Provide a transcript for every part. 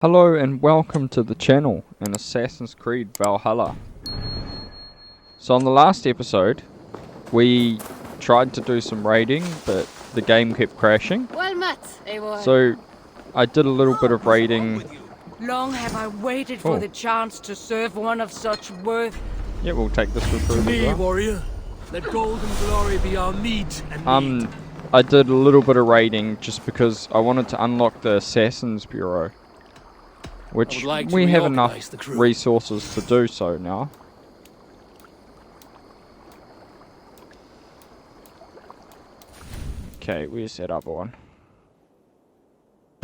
Hello and welcome to the channel in Assassin's Creed Valhalla. So on the last episode, we tried to do some raiding, but the game kept crashing. Well met, Eivor. So I did a little bit of raiding. Long have I waited for the chance to serve one of such worth. Yeah, we'll take this recruit To as me, well. warrior, let gold and glory be our meat and mead. I did a little bit of raiding just because I wanted to unlock the Assassin's Bureau, which like to we have enough reorganize the crew. resources to do so now. Okay, where's that other one?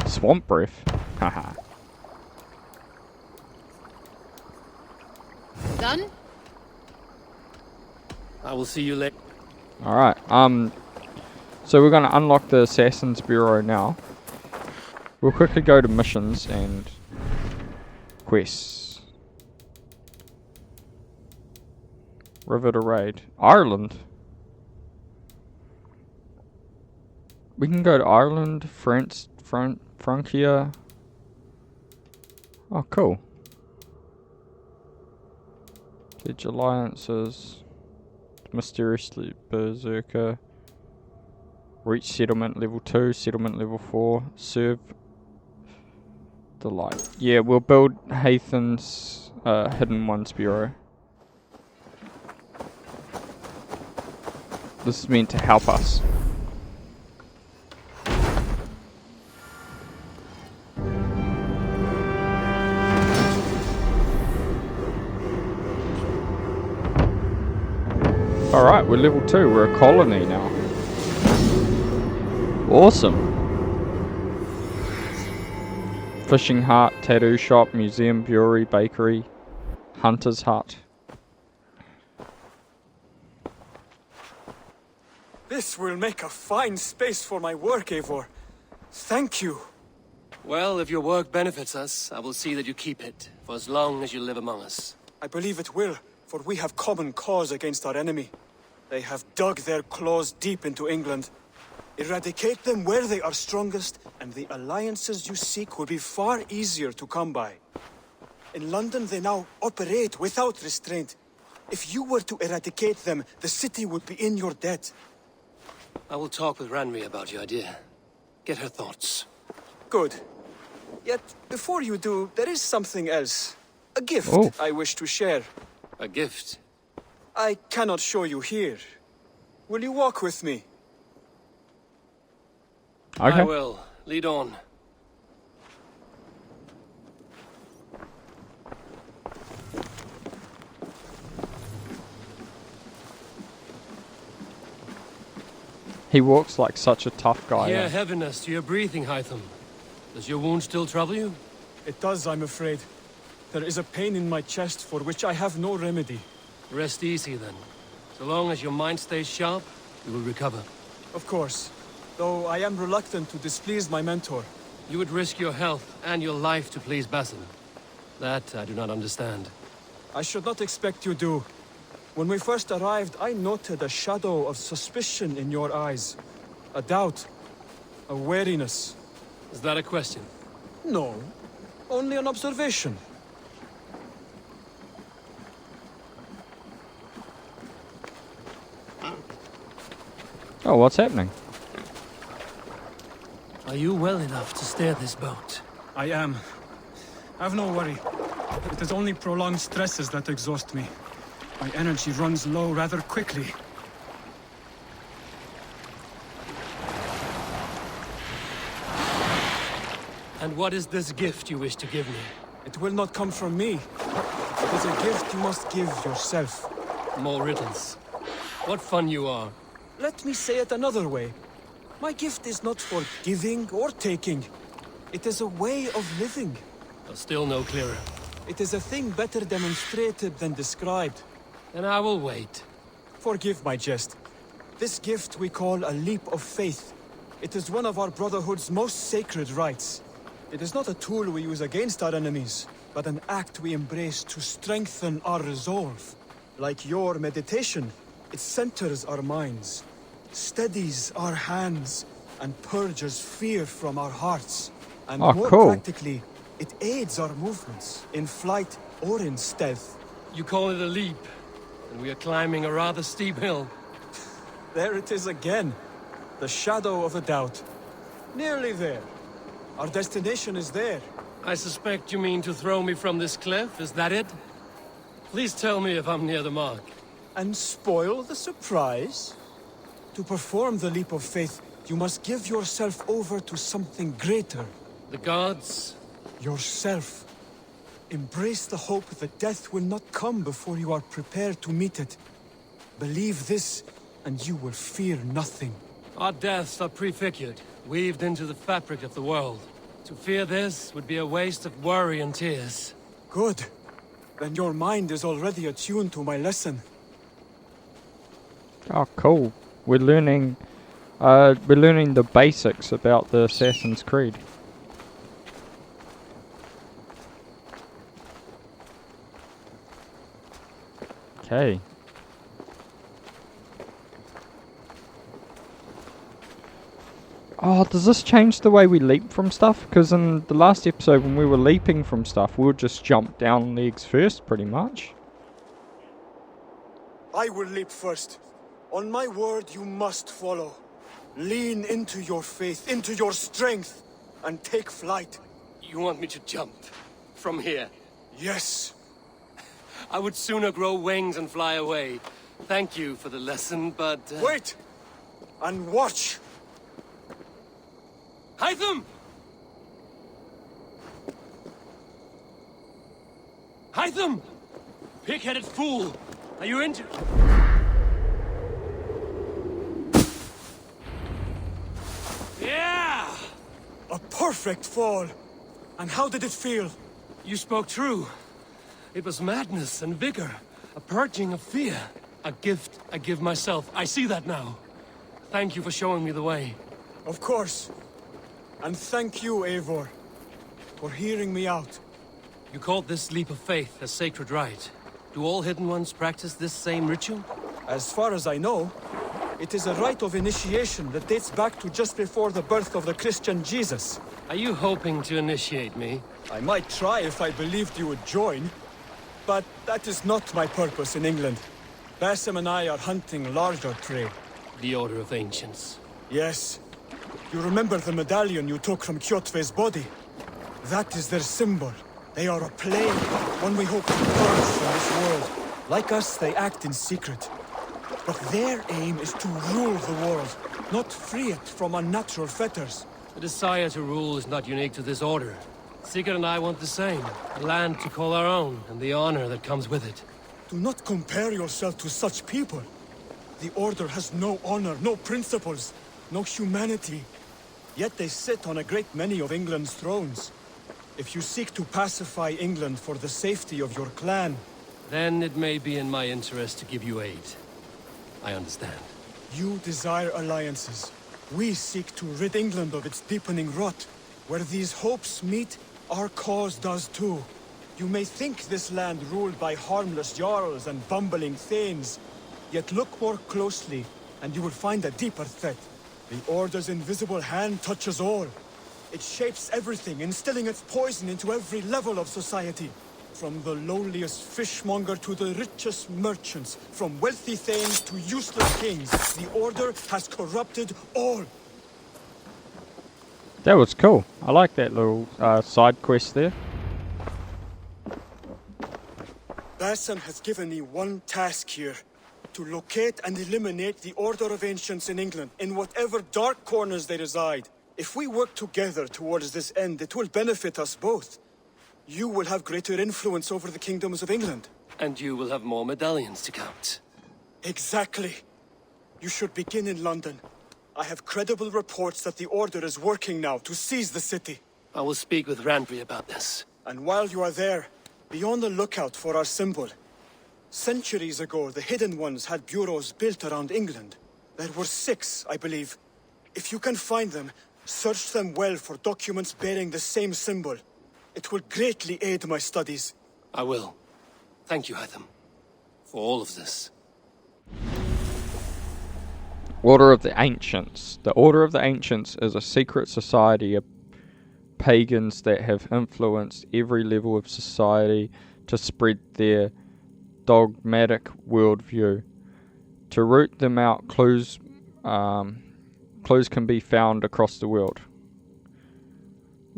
Swamp breath? Haha. Done? I will see you later. Alright, so we're gonna unlock the Assassin's Bureau now. We'll quickly go to missions and quests. River to raid. Ireland? We can go to Ireland, France, Francia. Oh, cool. Pledge alliances. Mysteriously Berserker. Reach settlement level 2, settlement level 4. Serve the light. Yeah, we'll build Hathan's Hidden Ones Bureau. This is meant to help us. Alright, we're level 2. We're a colony now. Awesome. Fishing hut, tattoo shop, museum, brewery, bakery, hunter's hut. This will make a fine space for my work, Eivor. Thank you. Well, if your work benefits us, I will see that you keep it, for as long as you live among us. I believe it will, for we have common cause against our enemy. They have dug their claws deep into England. Eradicate them where they are strongest, and the alliances you seek will be far easier to come by. In London, they now operate without restraint. If you were to eradicate them, the city would be in your debt. I will talk with Ranri about your idea. Get her thoughts. Good. Yet, before you do, there is something else. A gift I wish to share. A gift? I cannot show you here. Will you walk with me? Okay. I will. Lead on. He walks like such a tough guy. Hear eh? heaviness to your breathing, Hytham. Does your wound still trouble you? It does, I'm afraid. There is a pain in my chest for which I have no remedy. Rest easy, then. So long as your mind stays sharp, you will recover. Of course. Though I am reluctant to displease my mentor. You would risk your health and your life to please Basin. That I do not understand. I should not expect you do. When we first arrived, I noted a shadow of suspicion in your eyes. A doubt. A wariness. Is that a question? No. Only an observation. Oh, what's happening? Are you well enough to steer this boat? I am. Have no worry. It is only prolonged stresses that exhaust me. My energy runs low rather quickly. And what is this gift you wish to give me? It will not come from me. It is a gift you must give yourself. More riddles. What fun you are. Let me say it another way. My gift is not for giving or taking. It is a way of living. Still no clearer. It is a thing better demonstrated than described. Then I will wait. Forgive my jest. This gift we call a leap of faith. It is one of our Brotherhood's most sacred rites. It is not a tool we use against our enemies, but an act we embrace to strengthen our resolve. Like your meditation, it centers our minds, steadies our hands, and purges fear from our hearts. And more cool. practically, It aids our movements, in flight or in stealth. You call it a leap, and we are climbing a rather steep hill. There it is again. The shadow of a doubt. Nearly there. Our destination is there. I suspect you mean to throw me from this cliff, is that it? Please tell me if I'm near the mark. And spoil the surprise? To perform the leap of faith, you must give yourself over to something greater. The gods? Yourself. Embrace the hope that death will not come before you are prepared to meet it. Believe this, and you will fear nothing. Our deaths are prefigured, weaved into the fabric of the world. To fear this would be a waste of worry and tears. Good. Then your mind is already attuned to my lesson. Oh, cool. We're learning the basics about the Assassin's Creed. Okay. Oh, does this change the way we leap from stuff? Because in the last episode when we were leaping from stuff, we would just jump down legs first, pretty much. I will leap first. On my word, you must follow. Lean into your faith, into your strength, and take flight. You want me to jump? From here? Yes. I would sooner grow wings and fly away. Thank you for the lesson, but... Wait! And watch! Hytham! Hytham! Pig-headed fool! Are you injured? Yeah! A perfect fall! And how did it feel? You spoke true. It was madness and vigor. A purging of fear. A gift I give myself. I see that now. Thank you for showing me the way. Of course. And thank you, Eivor, for hearing me out. You called this leap of faith a sacred rite. Do all Hidden Ones practice this same ritual? As far as I know, it is a rite of initiation that dates back to just before the birth of the Christian Jesus. Are you hoping to initiate me? I might try if I believed you would join, but that is not my purpose in England. Basim and I are hunting larger prey. The Order of Ancients. Yes. You remember the medallion you took from Kjotve's body? That is their symbol. They are a plague, one we hope to purge from this world. Like us, they act in secret. But their aim is to rule the world, not free it from unnatural fetters. The desire to rule is not unique to this order. Sigurd and I want the same. A land to call our own, and the honor that comes with it. Do not compare yourself to such people. The Order has no honor, no principles, no humanity. Yet they sit on a great many of England's thrones. If you seek to pacify England for the safety of your clan... Then it may be in my interest to give you aid. I understand. You desire alliances. We seek to rid England of its deepening rot. Where these hopes meet, our cause does too. You may think this land ruled by harmless jarls and bumbling thanes. Yet look more closely, and you will find a deeper threat. The Order's invisible hand touches all. It shapes everything, instilling its poison into every level of society. From the lowliest fishmonger to the richest merchants, from wealthy thanes to useless kings, the Order has corrupted all. That was cool. I like that little side quest there. Basim has given me one task here. To locate and eliminate the Order of Ancients in England, in whatever dark corners they reside. If we work together towards this end, it will benefit us both. You will have greater influence over the kingdoms of England. And you will have more medallions to count. Exactly. You should begin in London. I have credible reports that the Order is working now to seize the city. I will speak with Randry about this. And while you are there, be on the lookout for our symbol. Centuries ago, the Hidden Ones had bureaus built around England. There were 6, I believe. If you can find them, search them well for documents bearing the same symbol. It will greatly aid my studies. I will. Thank you, Hytham, for all of this. Order of the Ancients. The Order of the Ancients is a secret society pagans that have influenced every level of society to spread their dogmatic worldview. To root them out, clues can be found across the world.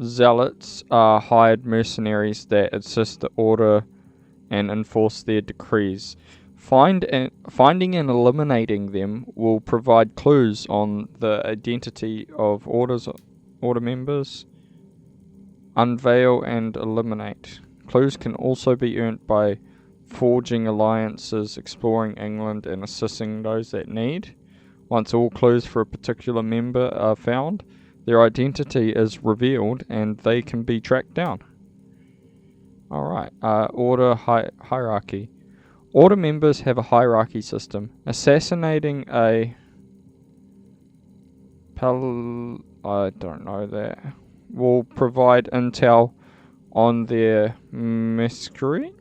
Zealots are hired mercenaries that assist the order and enforce their decrees. Finding and eliminating them will provide clues on the identity of order members. Unveil and eliminate. Clues can also be earned by forging alliances, exploring England, and assisting those that need. Once all clues for a particular member are found, their identity is revealed and they can be tracked down. Alright, order hierarchy. Order members have a hierarchy system. Assassinating a I don't know that. Will provide intel on their mystery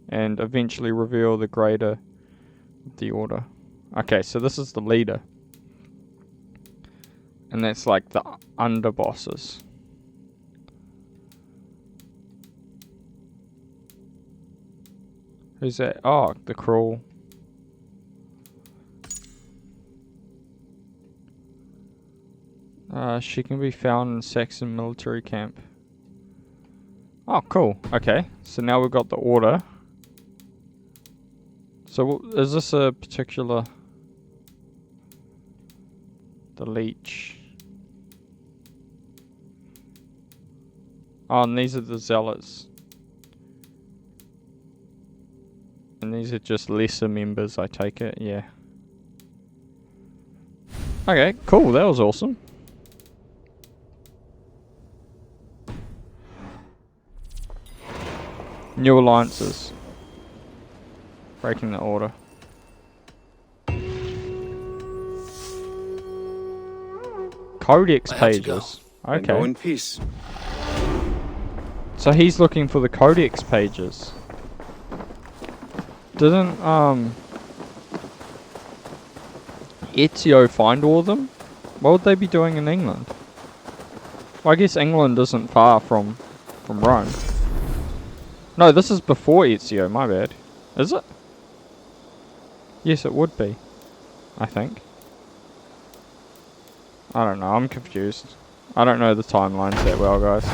and eventually reveal the greater of the order. Okay, so this is the leader. And that's like the underbosses. Who's that? Oh, the crawl. She can be found in Saxon military camp. Oh, cool. Okay, so now we've got the order. So is this a particular... The leech. Oh, and these are the zealots. And these are just lesser members, I take it, yeah. Okay, cool, that was awesome. New alliances. Breaking the order. Codex pages. Okay. Go in peace. So he's looking for the codex pages. Didn't Ezio find all of them? What would they be doing in England? Well, I guess England isn't far from Rome. No, this is before Ezio, my bad. Is it? Yes, it would be. I think. I don't know, I'm confused. I don't know the timelines that well, guys.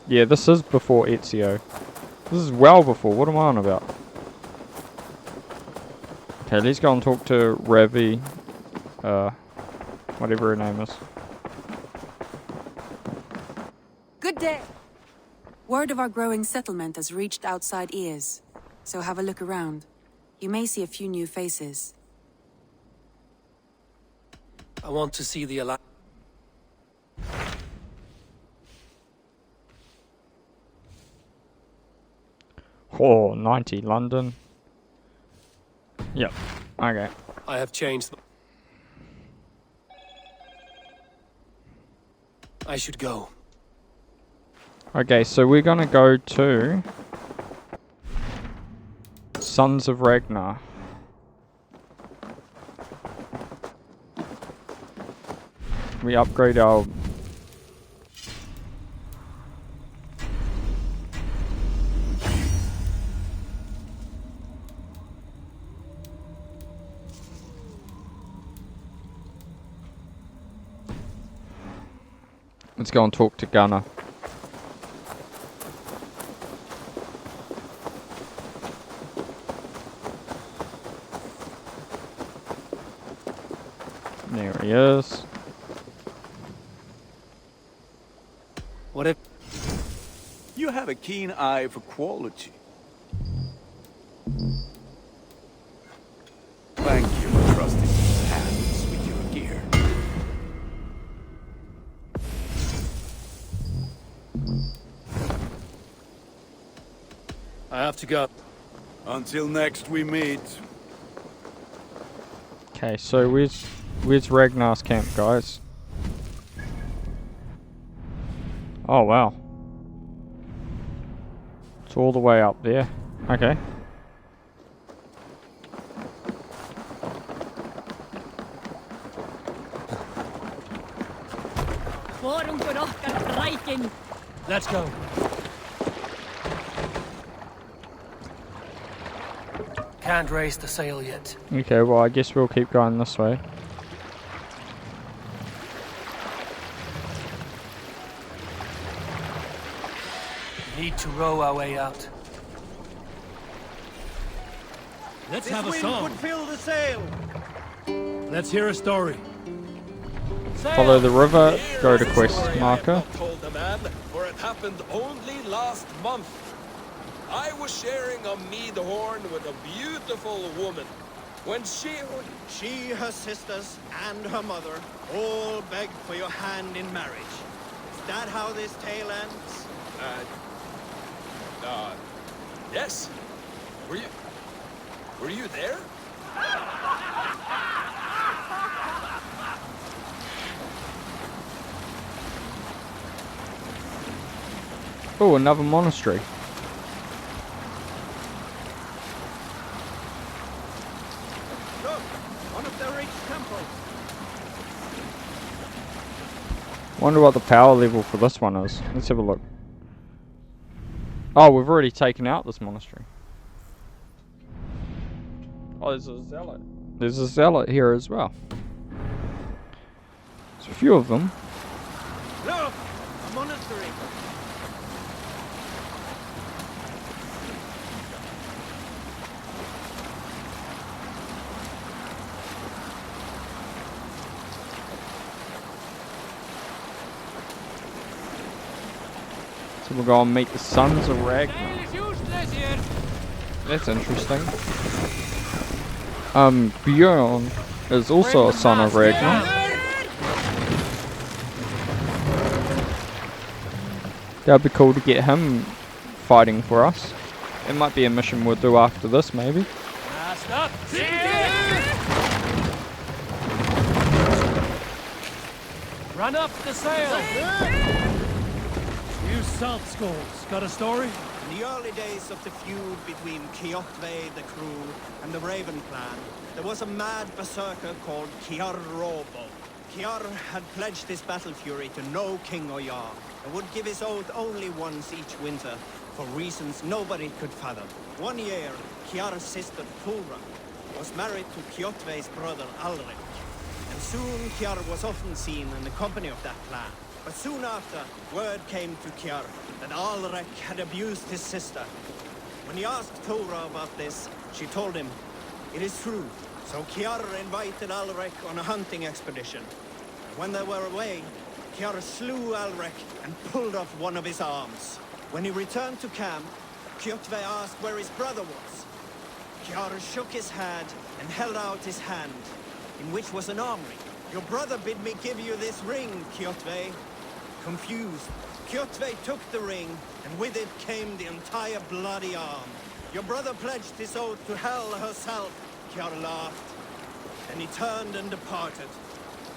Yeah, this is before Ezio. This is well before, what am I on about? Okay, let's go and talk to Ravi. Whatever her name is. Good day. Word of our growing settlement has reached outside ears, so have a look around. You may see a few new faces. I want to see the Alliance. Oh, 90 London. Yep. Okay. I have changed. I should go. Okay, so we're gonna go to Sons of Ragnar. We upgrade our... Let's go and talk to Gunnar. There he is. What if... You have a keen eye for quality. Thank you for trusting these hands with your gear. I have to go. Until next we meet. Okay, so where's Ragnar's camp, guys? Oh wow. It's all the way up there. Okay. in. Let's go. Can't raise the sail yet. Okay, well, I guess we'll keep going this way. Need to row our way out. Let's have a song. fill the sail. Let's hear a story. Follow the river, go to quest marker. Told the man, for it happened only last month. I was sharing a mead horn with a beautiful woman. When she, Her sisters, and her mother all begged for your hand in marriage. Is that how this tale ends? yes. Were you there? Oh, another monastery. Look, one of the rich temples. Wonder what the power level for this one is. Let's have a look. Oh, we've already taken out this monastery. Oh, there's a zealot. There's a zealot here as well. There's a few of them. Look, a monastery. So we'll go and meet the sons of Ragnar. That's interesting. Bjorn is also a son of Ragnar. That'd be cool to get him fighting for us. It might be a mission we'll do after this, maybe. Stop. Run up the sail. You salt skulls. Got a story? In the early days of the feud between Kjotve the Crew and the Raven clan, there was a mad berserker called Kiar Robo. Kiar had pledged his battle fury to no king or jarl, and would give his oath only once each winter, for reasons nobody could fathom. One year, Kiar's sister Thora was married to Kjotve's brother Alrik, and soon Kiar was often seen in the company of that clan. But soon after, word came to Kiar that Alrik had abused his sister. When he asked Thora about this, she told him, it is true. So Kiar invited Alrik on a hunting expedition. When they were away, Kiar slew Alrik and pulled off one of his arms. When he returned to camp, Kjotve asked where his brother was. Kiar shook his head and held out his hand, in which was an arm ring. Your brother bid me give you this ring, Kjotve. Confused, Kjotve took the ring, and with it came the entire bloody arm. Your brother pledged his oath to Hell herself. Kiar laughed. Then he turned and departed.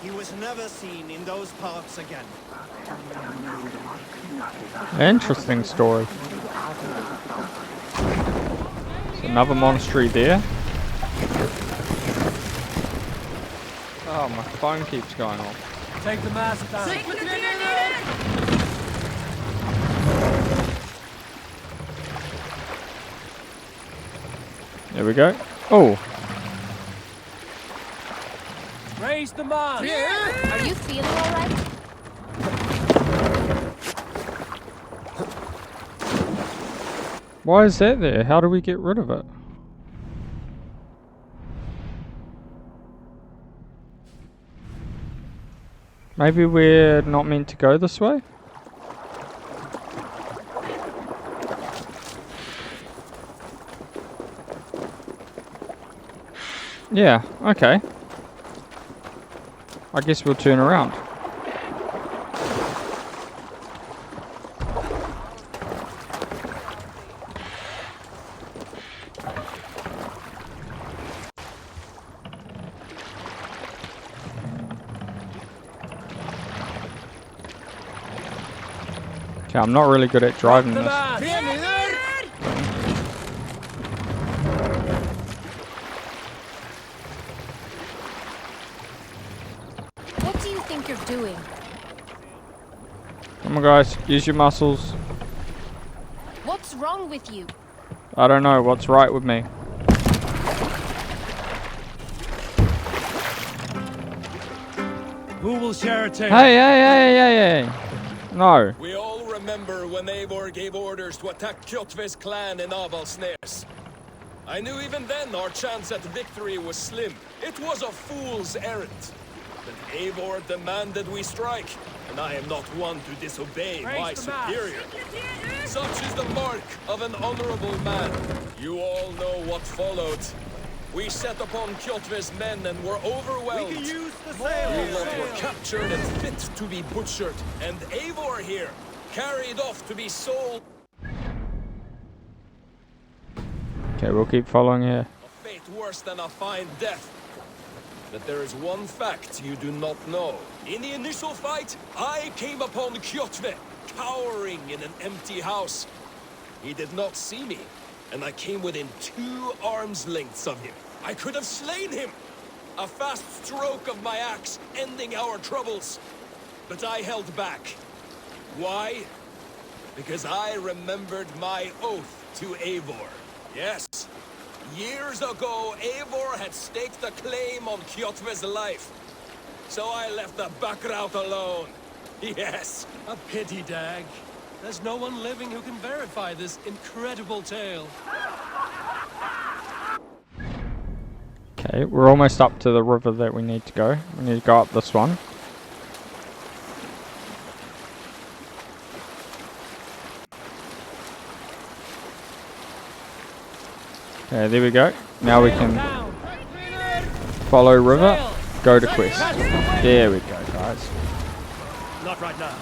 He was never seen in those parts again. Interesting story. There's another monastery there. Oh, my phone keeps going off. Take the mast down. There we go. Oh, Raise the mast. Are you feeling all right? why is that there? How do we get rid of it? Maybe we're not meant to go this way? Yeah, okay. I guess we'll turn around. Okay, I'm not really good at driving The this. mast. What do you think you're doing? Come on, guys. Use your muscles. What's wrong with you? I don't know what's right with me. Who will share a tale? Hey. No. We all remember when Eivor gave orders to attack Kjotve's clan in Avaldsnes. I knew even then our chance at victory was slim. It was a fool's errand. But Eivor demanded we strike, and I am not one to disobey my superior. Such is the mark of an honorable man. You all know what followed. We set upon Kjotve's men and were overwhelmed. We can use the sail. Humans were captured and fit to be butchered, and Eivor here, carried off to be sold. Okay, we'll keep following here. A fate worse than a fine death. But there is one fact you do not know. In the initial fight, I came upon Kjotve, cowering in an empty house. He did not see me, and I came within 2 arms lengths of him. I could have slain him! A fast stroke of my axe, ending our troubles. But I held back. Why? Because I remembered my oath to Eivor. Yes. Years ago, Eivor had staked a claim on Kjotve's life. So I left the back route alone. Yes. A pity, Dag. There's no one living who can verify this incredible tale. Okay, we're almost up to the river that we need to go. We need to go up this one. Okay, there we go. Now we can follow river, go to quest. There we go, guys. Not right now.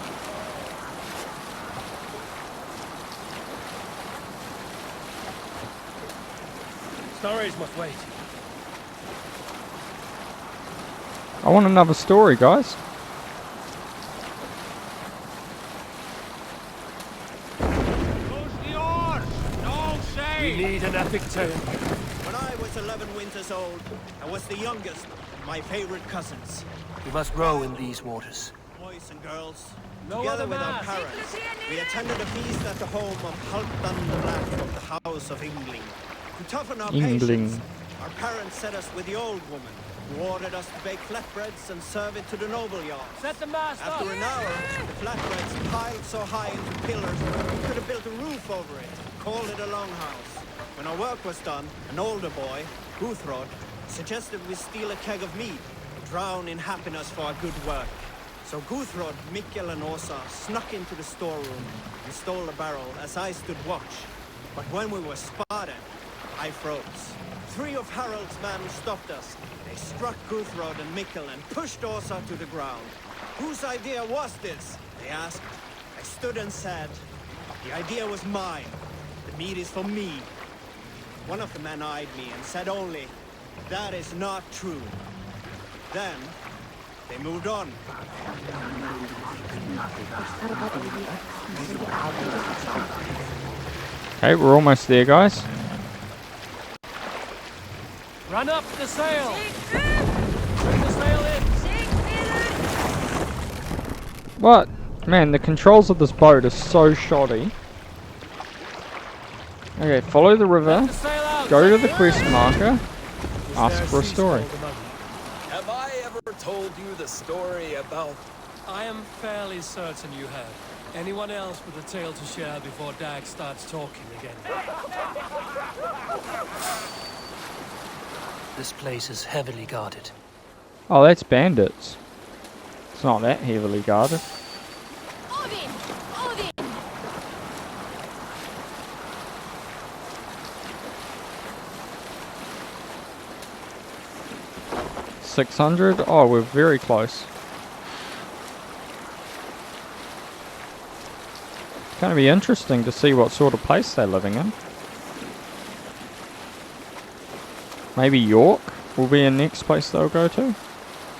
Stories must wait. I want another story, guys. We need an epic tale. When I was 11 winters old, I was the youngest of my favorite cousins. We must row in these waters. Boys and girls, No together other with our mass. parents, we attended a feast at the home of Halfdan the Black from the House of Yngling. To toughen our patience, our parents set us with the old woman, who ordered us to bake flatbreads and serve it to the noble yards. Set the mast up. After an hour, the flatbreads piled so high into pillars, we could have built a roof over it, called it a longhouse. When our work was done, an older boy, Guthrod, suggested we steal a keg of mead, drown in happiness for our good work. So Guthrod, Mikkel and Åsa snuck into the storeroom and stole the barrel as I stood watch. But when we were spotted, I froze. 3 of Harald's men stopped us. They struck Guthrod and Mikkel and pushed Åsa to the ground. Whose idea was this? They asked. I stood and said, the idea was mine. The meat is for me. One of the men eyed me and said only, that is not true. Then, they moved on. Okay, we're almost there, guys. Run up the sail. Bring the sail in. What? Man, the controls of this boat are so shoddy. Okay, follow the river, Let the sail out. go to the quest marker, ask for a story. Have I ever told you the story about... I am fairly certain you have. Anyone else with a tale to share before Dag starts talking again? This place is heavily guarded. Oh, that's bandits. It's not that heavily guarded. Odin! Odin! 600? Oh, we're very close. It's going to be interesting to see what sort of place they're living in. Maybe York will be the next place they'll go to.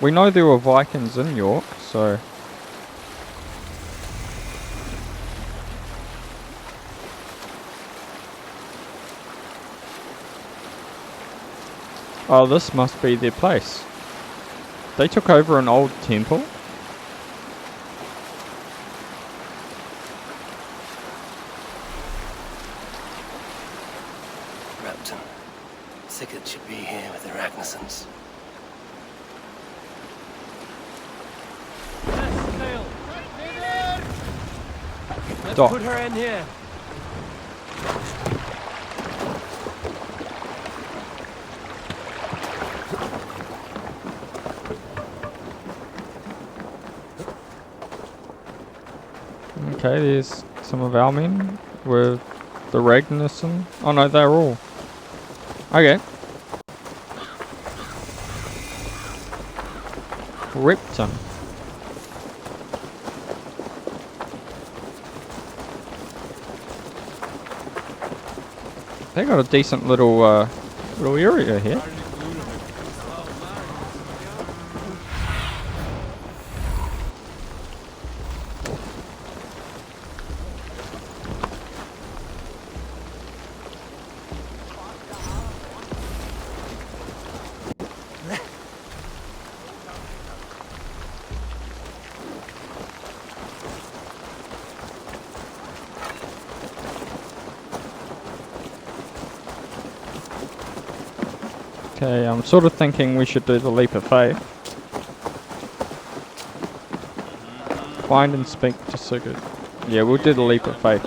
We know there were Vikings in York, so... Oh, this must be their place. They took over an old temple. Captain. Sigurd should be here with the Ragnarsons. Let's Doc. put her in here. Okay, there's some of our men with the Ragnarsson. Oh no, they're all. Okay. Repton. They got a decent little little area here. Okay, I'm sort of thinking we should do the leap of faith. Find and speak to Sigurd. Yeah, we'll do the leap of faith.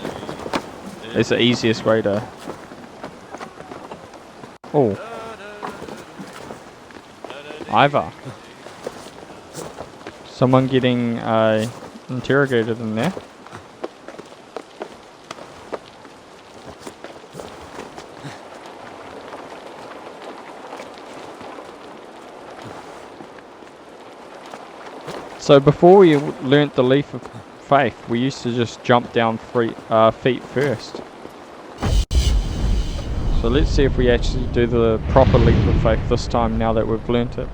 It's the easiest way to... Oh. Ivar. Someone getting interrogated in there. So before we learnt the leap of faith, we used to just jump down feet first. So let's see if we actually do the proper leap of faith this time now that we've learnt it.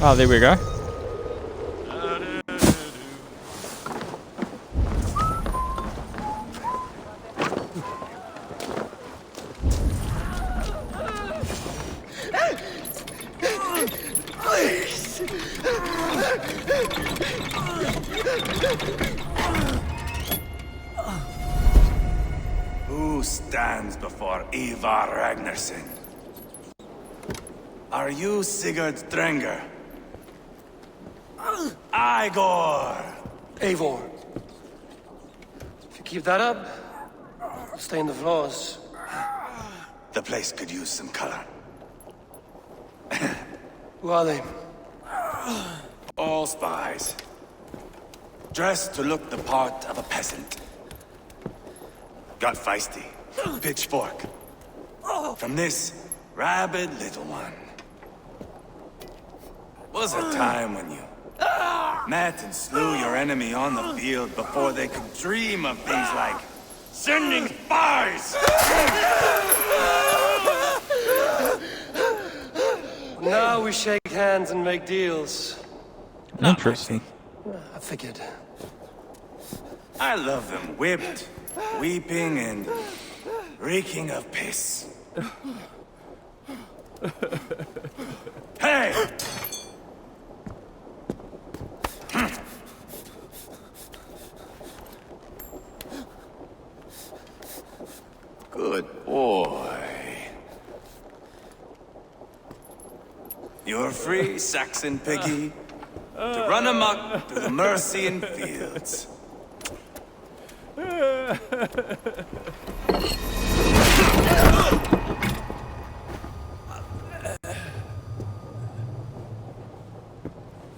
Oh, there we go. Who stands before Ivar Ragnarsson? Are you Sigurd Drenger? Igor! Eivor. If you keep that up, I'll stain the floors. The place could use some color. Who are they? All spies. Dressed to look the part of a peasant. Got feisty. Pitchfork. From this rabid little one. Was a time when you met and slew your enemy on the field before they could dream of things like sending spies! Now we shake hands and make deals. Interesting. I figured. I love them whipped, weeping, and reeking of piss. Hey! Good boy. You're free, Saxon piggy, to run amok through the Mercian fields. I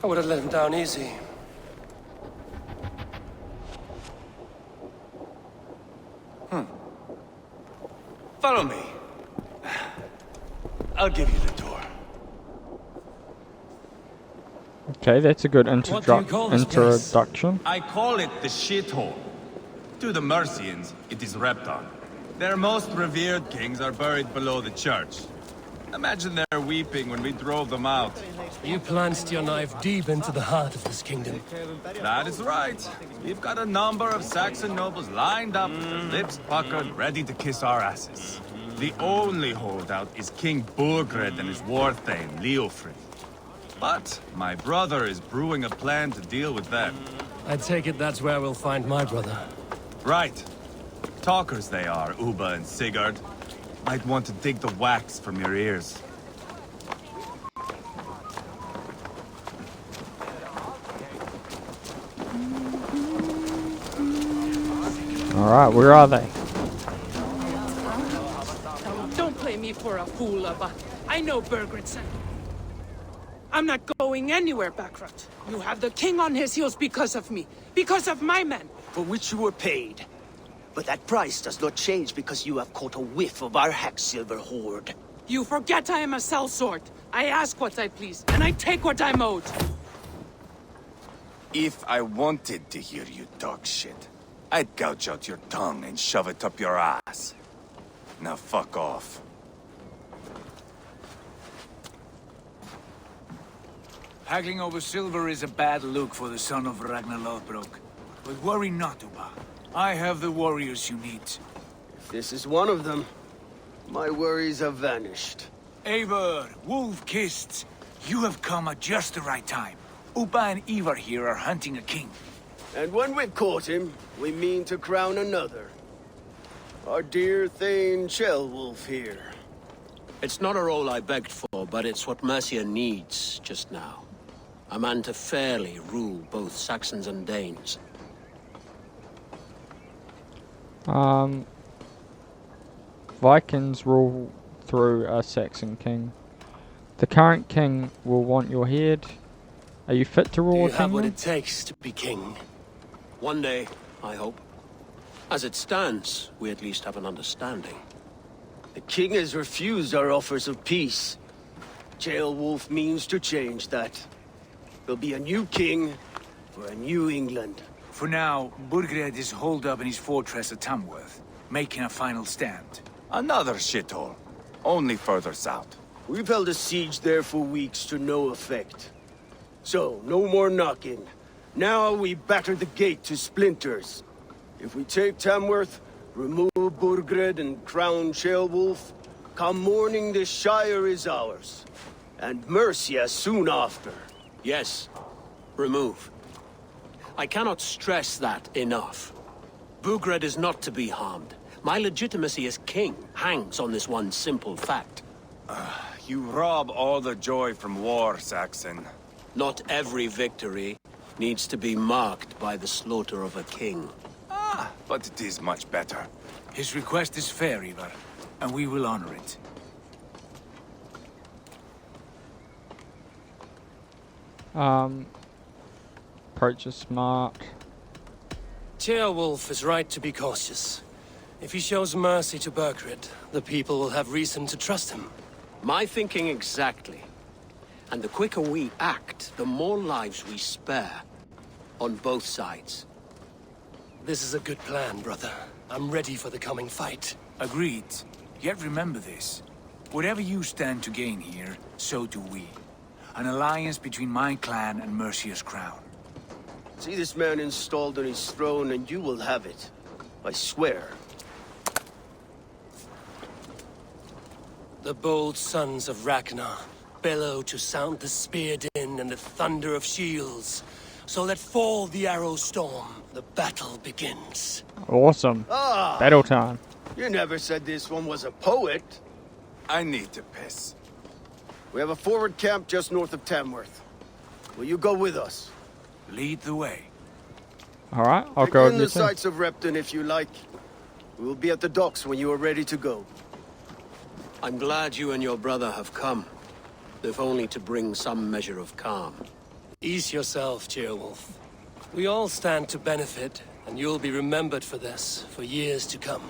would have let him down easy. Follow me. I'll give you the door. Okay, that's a good What do you call this place? introduction. I call it the shithole. To the Mercians, it is Repton. Their most revered kings are buried below the church. Imagine they're weeping when we drove them out. You plunged your knife deep into the heart of this kingdom. That is right. We've got a number of Saxon nobles lined up with their lips puckered, ready to kiss our asses. The only holdout is King Burgred and his war thane, Leofrid. But my brother is brewing a plan to deal with them. I take it that's where we'll find my brother. Right. Talkers they are, Uba and Sigurd. Might want to dig the wax from your ears. Alright, where are they? Don't play me for a fool, Abba. I know Bergredsen. I'm not going anywhere, Backrot. You have the king on his heels because of me. Because of my men. For which you were paid. But that price does not change because you have caught a whiff of our Hacksilver hoard. You forget I am a sellsword. I ask what I please, and I take what I'm owed. If I wanted to hear you talk shit, I'd gouge out your tongue and shove it up your ass. Now fuck off. Haggling over silver is a bad look for the son of Ragnar Lothbrok. But worry not, Uba. I have the warriors you need. If this is one of them, my worries have vanished. Eivor, Wolf-Kissed, you have come at just the right time. Uba and Ivar here are hunting a king. And when we've caught him, we mean to crown another. Our dear Thane Ceolwulf here. It's not a role I begged for, but it's what Mercia needs just now. A man to fairly rule both Saxons and Danes. Vikings rule through a Saxon king. The current king will want your head. Are you fit to rule a Do you have what kingdom? it takes to be king? One day, I hope. As it stands, we at least have an understanding. The king has refused our offers of peace. Ceolwulf means to change that. There'll be a new king for a new England. For now, Burgred is holed up in his fortress at Tamworth, making a final stand. Another shithole. Only further south. We've held a siege there for weeks to no effect. So, no more knocking. Now we batter the gate to splinters. If we take Tamworth, remove Burgred and crown Ceolwulf, come morning the Shire is ours. And Mercia soon after. Yes, remove. I cannot stress that enough. Burgred is not to be harmed. My legitimacy as king hangs on this one simple fact. You rob all the joy from war, Saxon. Not every victory needs to be marked by the slaughter of a king. But it is much better. His request is fair, Ivar, and we will honor it. Approach is smart. Ceolwulf is right to be cautious. If he shows mercy to Burgred, the people will have reason to trust him. My thinking exactly. And the quicker we act, the more lives we spare. On both sides. This is a good plan, brother. I'm ready for the coming fight. Agreed. Yet remember this. Whatever you stand to gain here, so do we. An alliance between my clan and Mercia's crown. See this man installed on his throne and you will have it. I swear. The bold sons of Ragnar bellow to sound the spear din and the thunder of shields. So let fall the arrow storm. The battle begins. Awesome. Ah! Battle time. You never said this one was a poet. I need to piss. We have a forward camp just north of Tamworth. Will you go with us? Lead the way. Alright, I'll go with Begin you the too. sights of Repton if you like. We will be at the docks when you are ready to go. I'm glad you and your brother have come. If only to bring some measure of calm. Ease yourself, Ceolwulf. We all stand to benefit, and you'll be remembered for this, for years to come.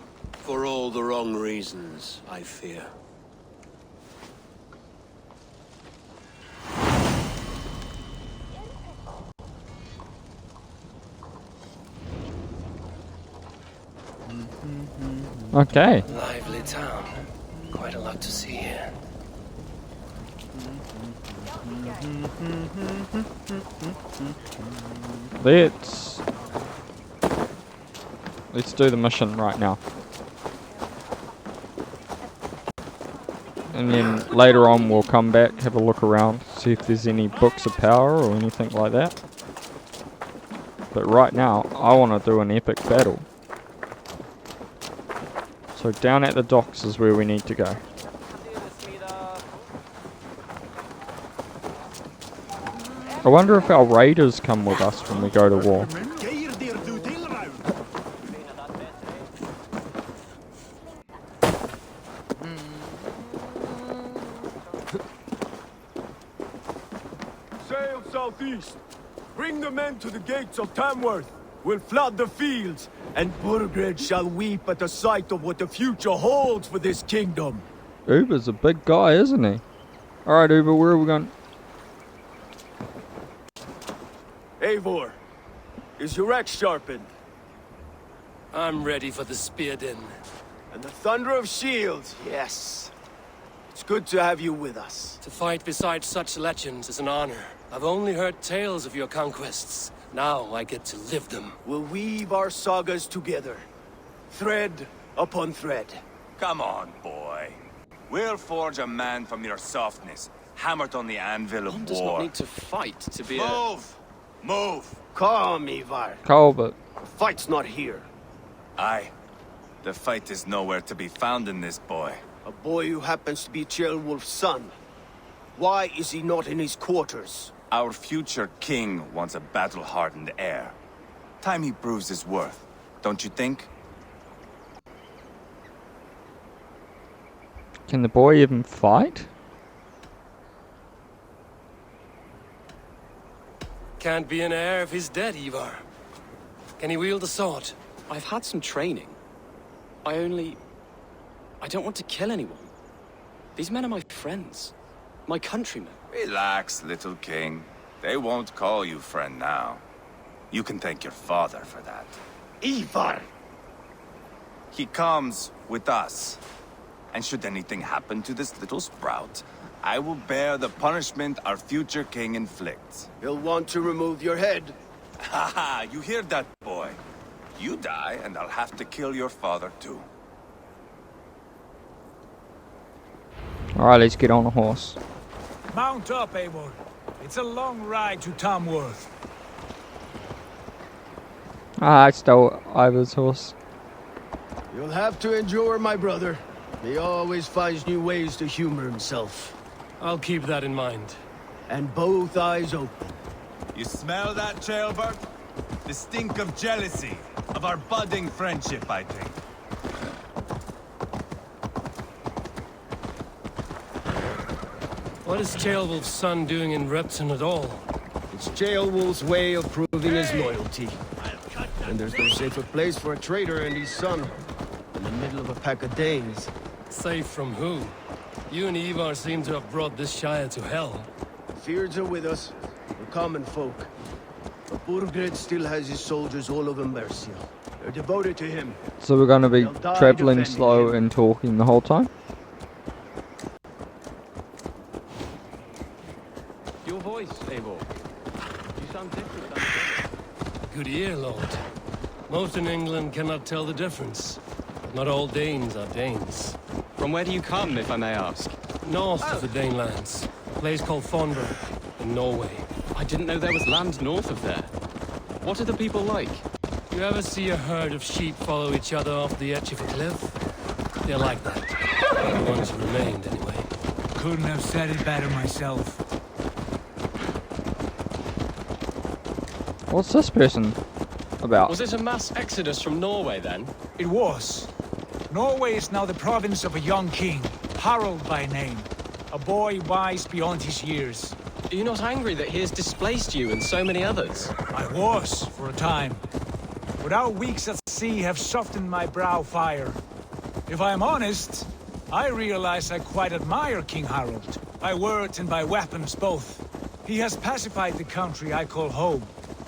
For all the wrong reasons, I fear. Okay. Lively town. Quite a lot to see here. Let's do the mission right now. And then later on we'll come back, have a look around, see if there's any books of power or anything like that. But right now, I want to do an epic battle. So down at the docks is where we need to go. I wonder if our raiders come with us when we go to war. Sail southeast. Bring the men to the gates of Tamworth. We'll flood the fields, and Burgred shall weep at the sight of what the future holds for this kingdom. Uber's a big guy, isn't he? Alright, Uber, where are we going? Eivor, is your axe sharpened? I'm ready for the spear din. And the thunder of shields, yes. It's good to have you with us. To fight beside such legends is an honor. I've only heard tales of your conquests. Now I get to live them. We'll weave our sagas together, thread upon thread. Come on, boy. We'll forge a man from your softness, hammered on the anvil of One war. does not need to fight to be Move! Move! Calm, Ivar. Colbert. The fight's not here. Aye. The fight is nowhere to be found in this boy. A boy who happens to be Ceolwulf's son. Why is he not in his quarters? Our future king wants a battle-hardened heir. Time he proves his worth, don't you think? Can the boy even fight? Can't be an heir if he's dead, Ivar. Can he wield a sword? I've had some training. I don't want to kill anyone. These men are my friends. My countrymen. Relax, little king. They won't call you friend now. You can thank your father for that. Ivar! He comes with us. And should anything happen to this little sprout, I will bear the punishment our future king inflicts. He'll want to remove your head. Haha, you hear that, boy? You die, and I'll have to kill your father too. Alright, let's get on a horse. Mount up, Eivor. It's a long ride to Tamworth. Ah, I stole Ivar's horse. You'll have to endure, my brother. He always finds new ways to humor himself. I'll keep that in mind. And both eyes open. You smell that, Ceolbert? The stink of jealousy, of our budding friendship, I think. What is Ceolwulf's son doing in Repton at all? It's Ceolwulf's way of proving his loyalty. And there's no safer place for a traitor and his son in the middle of a pack of Danes. Safe from who? You and Ivar seem to have brought this Shire to hell. Fears are with us. We're common folk. But Burgred still has his soldiers all over Mercia. They're devoted to him. So we're going to be traveling slow and talking the whole time? Your voice, Eivor. You sound different. Good ear, Lord. Most in England cannot tell the difference. Not all Danes are Danes. From where do you come, if I may ask? North of the Danelands. A place called Fonberg, in Norway. I didn't know there was land north of there. What are the people like? You ever see a herd of sheep follow each other off the edge of a cliff? They're like that. The ones who remained, anyway. Couldn't have said it better myself. What's this person about? Was it a mass exodus from Norway, then? It was. Norway is now the province of a young king, Harald by name. A boy wise beyond his years. Are you not angry that he has displaced you and so many others? I was, for a time. But our weeks at sea have softened my brow fire. If I am honest, I realize I quite admire King Harald. By words and by weapons both. He has pacified the country I call home.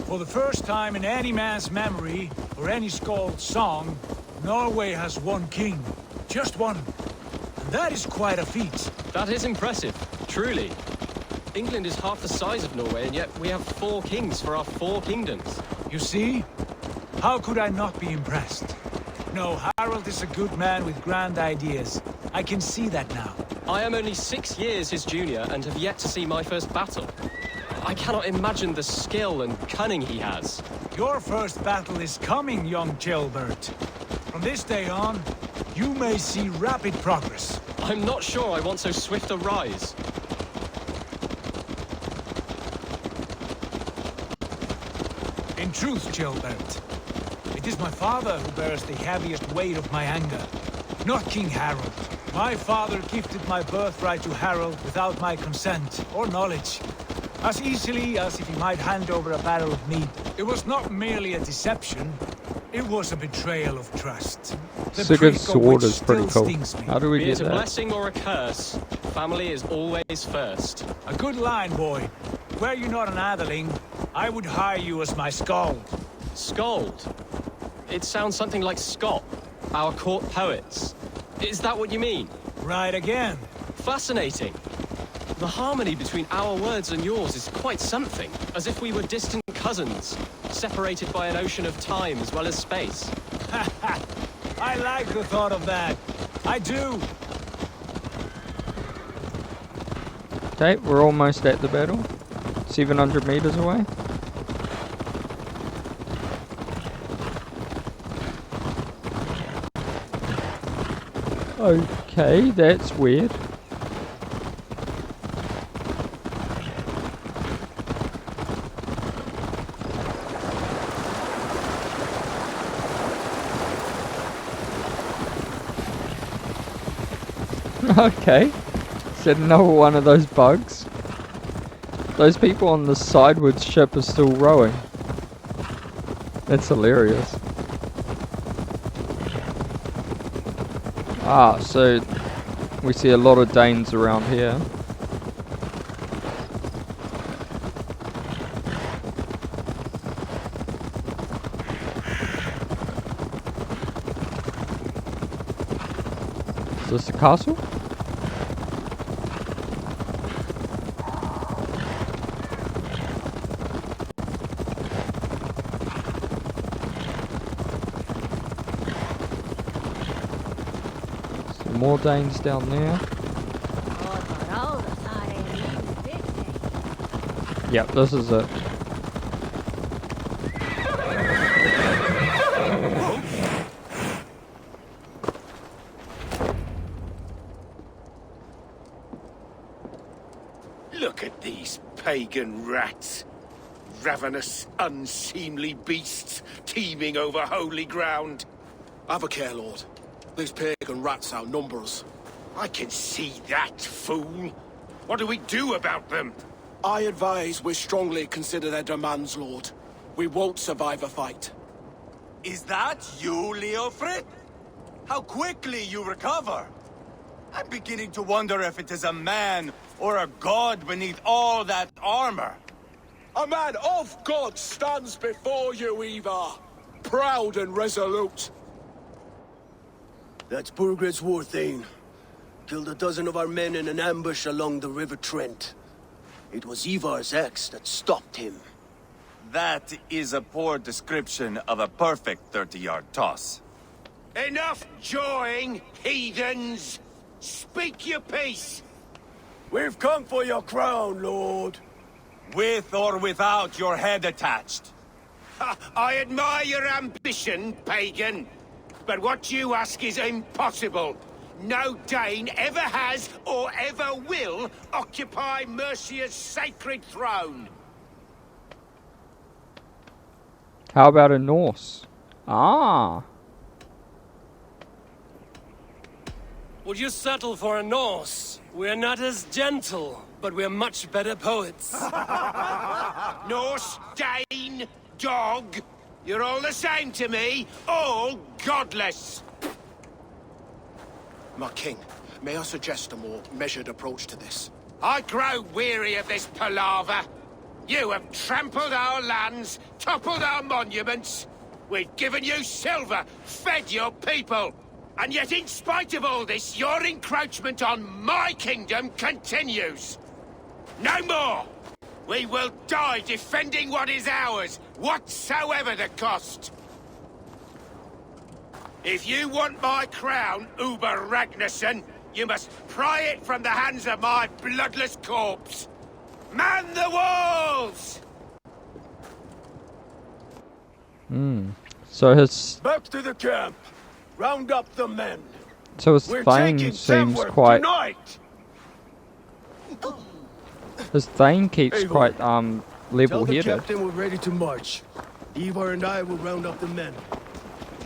For the first time in any man's memory, or any skald's song, Norway has one king. Just one. And that is quite a feat. That is impressive, truly. England is half the size of Norway, and yet we have 4 kings for our 4 kingdoms. You see? How could I not be impressed? No, Harold is a good man with grand ideas. I can see that now. I am only 6 years his junior and have yet to see my first battle. I cannot imagine the skill and cunning he has. Your first battle is coming, young Gilbert. From this day on, you may see rapid progress. I'm not sure I want so swift a rise. In truth, Gilbert, it is my father who bears the heaviest weight of my anger, not King Harold. My father gifted my birthright to Harold without my consent or knowledge, as easily as if he might hand over a barrel of meat. It was not merely a deception, it was a betrayal of trust. The Sigurd's prick of sword which is pretty still cool. stings me. How do we Be get it a that? blessing or a curse, family is always first. A good line, boy. Were you not an atheling, I would hire you as my skald. Scold? It sounds something like Scott, our court poets. Is that what you mean? Right again. Fascinating. The harmony between our words and yours is quite something, as if we were distant cousins, separated by an ocean of time as well as space. I like the thought of that. I do. Okay, we're almost at the battle. 700 meters away. Okay, that's weird. Okay, said another one of those bugs. Those people on the sidewards ship are still rowing. That's hilarious. Ah, so we see a lot of Danes around here. Is this the castle? Some more Danes down there. Yep, this is it. Look at these pagan rats. Ravenous, unseemly beasts teeming over holy ground. Have a care, Lord. These pagan rats outnumber us. I can see that, fool. What do we do about them? I advise we strongly consider their demands, Lord. We won't survive a fight. Is that you, Leofrid? How quickly you recover! I'm beginning to wonder if it is a man or a god beneath all that armor. A man of God stands before you, Ivar. Proud and resolute. That's Burgred's Warthane. Killed a dozen of our men in an ambush along the River Trent. It was Ivar's axe that stopped him. That is a poor description of a perfect 30-yard toss. Enough jawing, heathens! Speak your piece! We've come for your crown, Lord. With or without your head attached. I admire your ambition, pagan. But what you ask is impossible. No Dane ever has or ever will occupy Mercia's sacred throne. How about a Norse? Ah. Would you settle for a Norse? We're not as gentle, but we're much better poets. Norse, Dane, dog. You're all the same to me. All godless. My king, may I suggest a more measured approach to this? I grow weary of this palaver. You have trampled our lands, toppled our monuments. We've given you silver, fed your people. And yet, in spite of all this, your encroachment on my kingdom continues. No more! We will die defending what is ours, whatsoever the cost! If you want my crown, Uber Ragnarsson, you must pry it from the hands of my bloodless corpse! Man the walls! So his Back to the camp. Round up the men. so his We're Thane taking seems Tamworth quite tonight. his Thane keeps Eivor, quite Tell the level-headed. captain we're ready to march. Ivar and I will round up the men.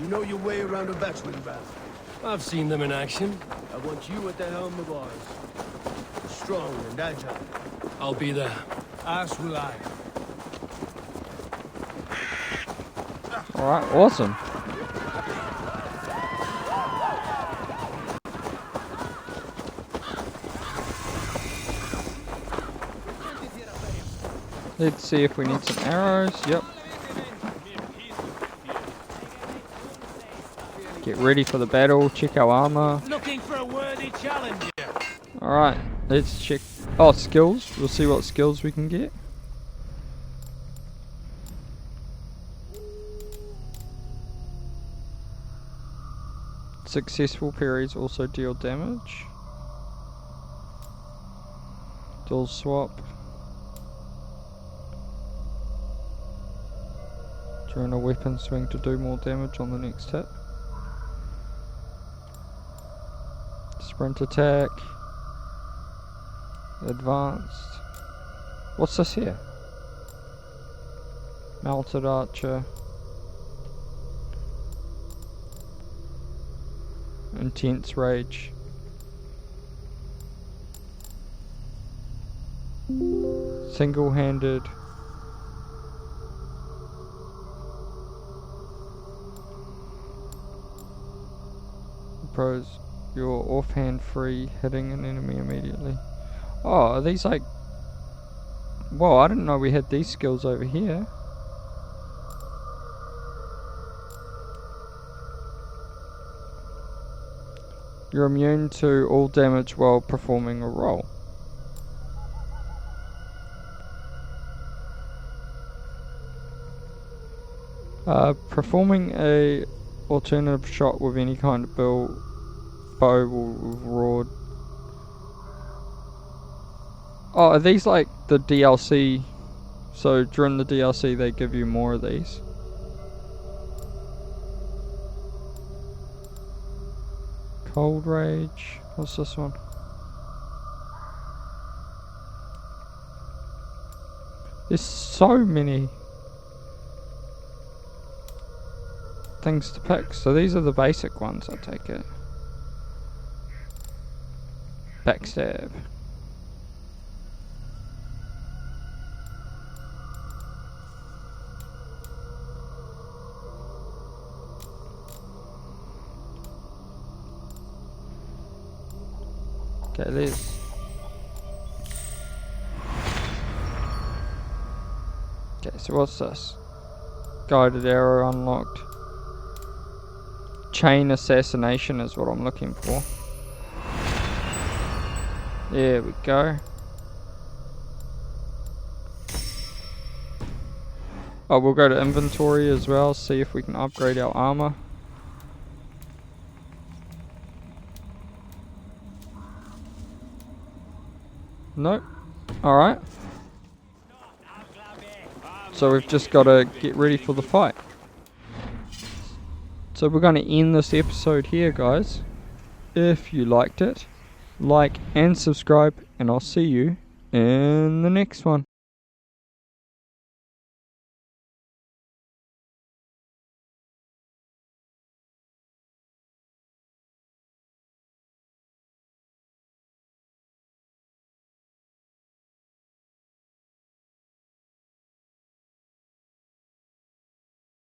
You know your way around a batswing bath. I've seen them in action. I want you at the helm of ours. Strong and agile. I'll be there. As will I. Alright, awesome. Let's see if we need some arrows. Yep. Get ready for the battle. Check our armor. Looking for a worthy challenger. Alright, let's check. Oh, skills. We'll see what skills we can get. Successful parries also deal damage. Dual swap. During a weapon swing to do more damage on the next hit. Sprint attack. Advanced. What's this here? Melted archer. Intense rage. Single-handed. Pros. You're offhand free, hitting an enemy immediately. Oh, are these like... Whoa, I didn't know we had these skills over here. You're immune to all damage while performing a roll. Performing a alternative shot with any kind of bow will reward. Oh, are these like the DLC? So during the DLC they give you more of these. Cold Rage. What's this one? There's so many things to pick. So these are the basic ones, I take it. Backstab. Okay, there's... Okay, so what's this? Guided arrow unlocked. Chain assassination is what I'm looking for. There we go. Oh, we'll go to inventory as well, see if we can upgrade our armor. Nope. Alright. So we've just got to get ready for the fight. So we're going to end this episode here, guys. If you liked it, like and subscribe, and I'll see you in the next one.